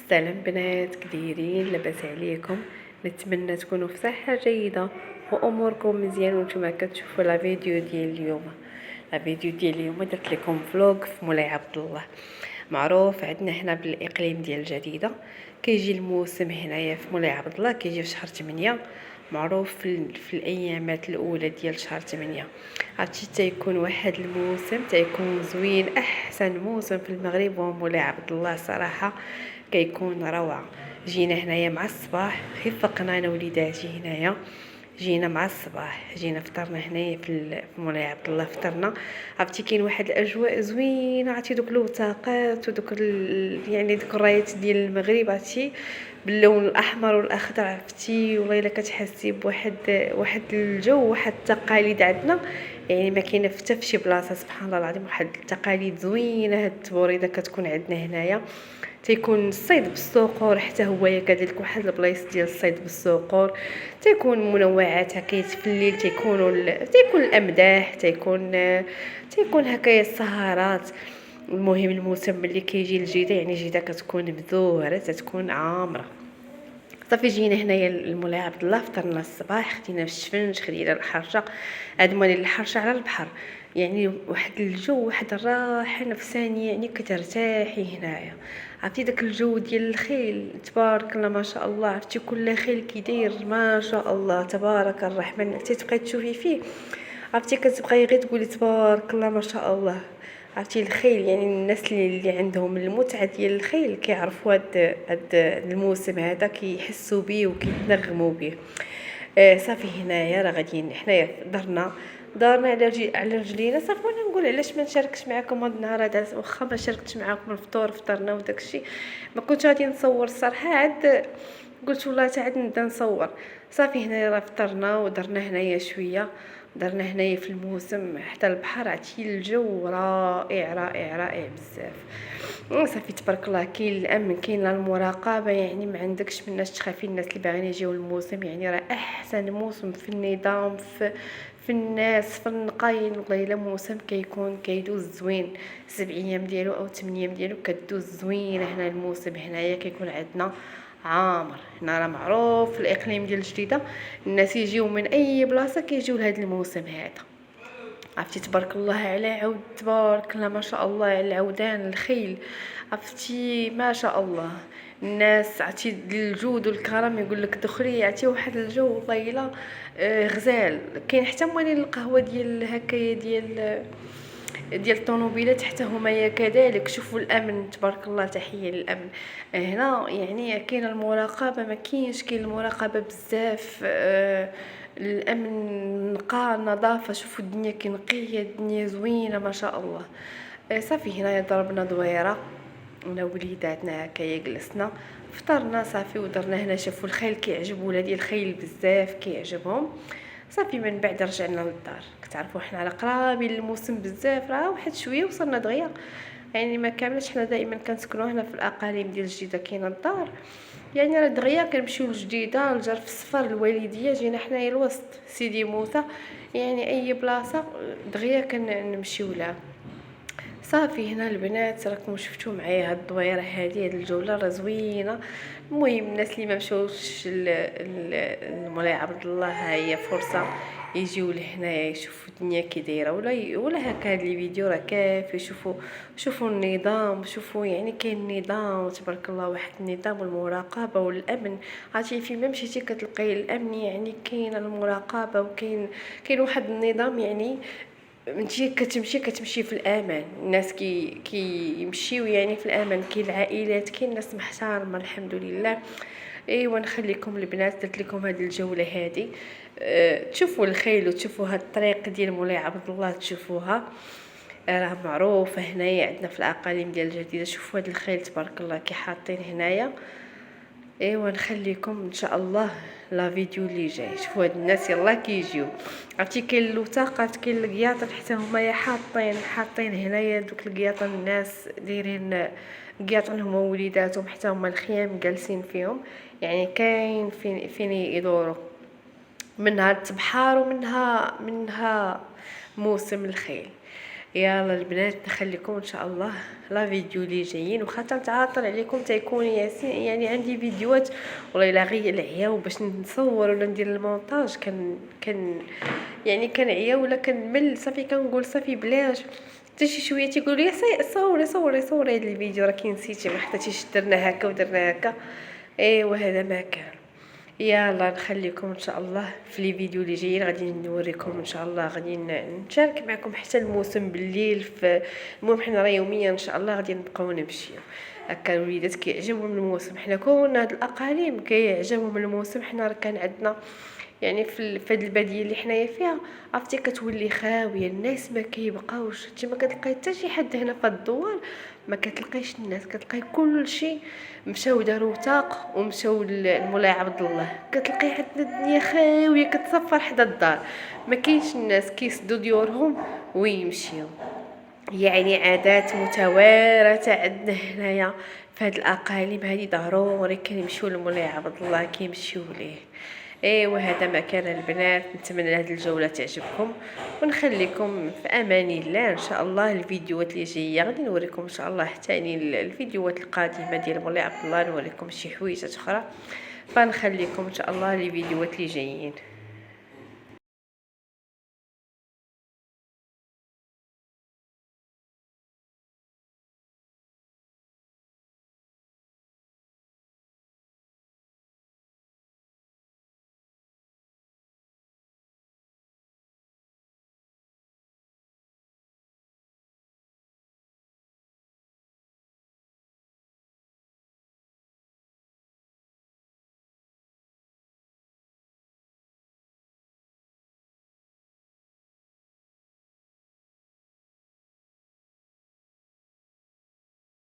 سلام بنات، كديرين؟ لاباس عليكم؟ نتمنى تكونوا في صحه جيده واموركم مزيان. وانتم كتشوفوا لا فيديو ديال اليوم درت لكم فلوق في مولاي عبد الله. معروف عندنا هنا بالاقليم ديال الجديده كيجي الموسم هنايا في مولاي عبد الله، كيجي في شهر 8. معروف في الايامات الاولى ديال شهر 8 عرفتي تيكون واحد الموسم تيكون زوين، احسن موسم في المغرب هو مولاي عبد الله. صراحه كيكون روعه. جينا هنايا مع الصباح، خفقنا انا وليداتي هنايا، جينا مع الصباح، جينا فطرنا هنايا في مولاي عبد الله. فطرنا عرفتي كاين واحد الاجواء زوينه، عرفتي دوك الوثاقات ودوك يعني دوك الرايات ديال المغرب، عرفتي باللون الاحمر والاخضر، عرفتي والله الا كتحسي بواحد الجو، واحد التقاليد عندنا يعني ما كاينه حتى في شي بلاصه. سبحان الله العظيم، واحد التقاليد زوينه. هاد التبوريده كتكون عندنا هنايا، تيكون الصيد بالصقور حتى هو كذلك، واحد البلايص ديال الصيد بالصقور تيكون منوعات هكايا. في الليل تيكون الامداح، تيكون هكايا السهرات. المهم الموسم ملي كيجي الجيده، يعني الجيده كتكون مزوره، تتكون عامره. صافي جينا هنايا لمولاي عبد الله، فطرنا الصباح، خدينا الشفنج، خدينا الحرشه. هاد مالي الحرشه على البحر، يعني واحد الجو، واحد الراحه نفسانيه، يعني كترتاحي هنايا. عرفتي داك الجو ديال الخيل، تبارك الله ما شاء الله، عرفتي كل خيل كيداير ما شاء الله تبارك الرحمن، حتى تبقاي تشوفي فيه، عرفتي كتبقاي غير تقولي تبارك الله ما شاء الله. عرفتي الخيل، يعني الناس اللي عندهم المتعه ديال الخيل كيعرفوا هاد الموسم هذا، كيحسوا به وكيتنغموا به. صافي هنايا راه غاديين حنايا دارنا على رجلينا. صافي وانا نقول علاش ما نشاركش معكم هذا النهار هذا، واخا ما شاركتش معكم الفطور، فطرنا وداكشي ما كنتش غادي نصور الصراحه، عاد قلت والله تعاد نبدا نصور. صافي هنايا راه فطرنا ودرنا هنايا شويه، درنا هنايا في الموسم حتى البحر، عرفتي الجو رائع رائع رائع بزاف. صافي تبارك الله، كاين الامن، كاين المراقبه، يعني ما عندكش مناش تخافي. الناس اللي باغيين يجيو الموسم يعني راه احسن موسم في النظام، في الناس، في النقاين. والله الا موسم كيدوز زوين، 7 ايام ديالو او 8 ايام ديالو كدوز زوينه. هنا الموسم هنايا كيكون عندنا عامر. هنا راه معروف في الاقليم ديال الجديده الناس يجيو من اي بلاصه كيجيو لهذا الموسم هذا. عرفتي تبارك الله على عود، تبارك الله ما شاء الله على العودان الخيل، عرفتي ما شاء الله. الناس عرفتي الجود والكرم، يقول لك دخلي، عرفتي واحد الجو والله الا غزال. كاين حتى موالين القهوه ديال هكايا ديال الطوموبيلات حتى هما كذلك. شوفوا الامن، تبارك الله، تحيه للامن. هنا يعني كاين المراقبه، ما كاين المراقبه بزاف. الامن نقاء، النظافه، شوفوا الدنيا كي نقيه، الدنيا زوينه ما شاء الله. صافي هنايا ضربنا دويره انا وليداتنا، هكايا جلسنا فطرنا صافي ودرنا هنا. شافوا الخيل كيعجبوا ولادي الخيل بزاف، كيعجبهم. صافي من بعد رجعنا للدار. كتعرفوا حنا على قرابين الموسم بزاف، راه واحد شويه وصلنا دغيا، يعني ما كاملش. حنا دائما كنسكنوا هنا في الاقاليم ديال الجديده، كاينه الدار يعني راه دغيا كنمشيو للجديده، لجرف الصفر، الوالديه، جينا حنايا الوسط سيدي موسى، يعني اي بلاصه دغيا كنمشيو لها. صافي هنا البنات راكم شفتوا معايا هاد الدويره هذه، هاد الجوله راه زوينه. المهم الناس اللي ما مشاوش لمولاي عبد الله، ها هي فرصه يجيو لهنايا يشوفوا الدنيا كي دايره، ولا هكا هاد الفيديو راه كافي. شوفوا النظام، شوفوا يعني كاين نظام تبارك الله، واحد النظام والمراقبه والامن. عرفتي فين ما مشيتي كتلقاي الامن، يعني كاين المراقبه، كاين واحد النظام، يعني انتي كتمشي في الامان. الناس يمشيو يعني في الامان، كاين العائلات، كاين ناس محترمه الحمد لله. ايوا نخليكم البنات، درت لكم هذه الجوله هذه. تشوفوا الخيل وتشوفوا هاد الطريق ديال مولاي عبد الله، تشوفوها راه معروفه هنايا عندنا في الاقاليم ديال الجديده. شوفوا هاد الخيل تبارك الله كي حاطين هنايا. ايوا نخليكم ان شاء الله لا فيديو اللي جاي. شوفوا هاد الناس يلا كيجيو، عرفتي كاين الوثاقات، كاين القياطن، حتى هما حاطين هنايا دوك القياطن. الناس دايرين قياطن هما وليداتهم، حتى هما الخيام جالسين فيهم، يعني كاين فين يدوروا. منها التبحار ومنها موسم الخيل. يلا البنات نخليكم ان شاء الله لا فيديو اللي جايين، وخا تنتعاطل عليكم تيكون ياسين يعني عندي فيديوهات والله الا غير العياو باش نصور ولا ندير المونتاج كان يعني كنعيا ولا كنمل صافي كنقول صافي بلاش. حتى شي شويه تيقولوا لي صوري هذا الفيديو راكي نسيتي ما حطيتيش درنا هكا ودرنا هكا. ايوا هذا ما كان. يلا نخليكم ان شاء الله في لي فيديو اللي جايين غادي نوريكم ان شاء الله، غادي نشارك معكم حتى الموسم بالليل. في المهم حنا راه يوميا ان شاء الله غادي نبقاو نمشيو هكا. الوليدات كيعجبهم الموسم، حنا كنا هاد الاقاليم كيعجبهم الموسم. حنا راه كان عندنا يعني في هاد الباديه اللي حنايا فيها عرفتي كتولي خاويه، الناس ما كيبقاوش، انت ما كتلقاي حتى شي حد هنا في الدوار، ما كتلقايش الناس، كتلقاي كل شيء مشاو داروا طاق ومشاو لمولاي عبد الله. كتلقاي عندنا الدنيا خاويه كتصفر حدا الدار، ما كاينش الناس كيسدوا ديورهم ويمشيو. يعني عادات متوارثه عندنا هنايا في هاد الاقاليم هادي، ضروري كنمشيو لمولاي عبد الله كيمشيو ليه. ايوا هذا ما كان البنات، نتمنى هذه الجوله تعجبكم ونخليكم في امان الله. ان شاء الله الفيديوهات اللي جايه غادي نوريكم ان شاء الله ثاني الفيديوهات القادمه ديال مولاي عبد الله، نوريكم شي حويجات اخرى، فنخليكم ان شاء الله الفيديوهات اللي جايين.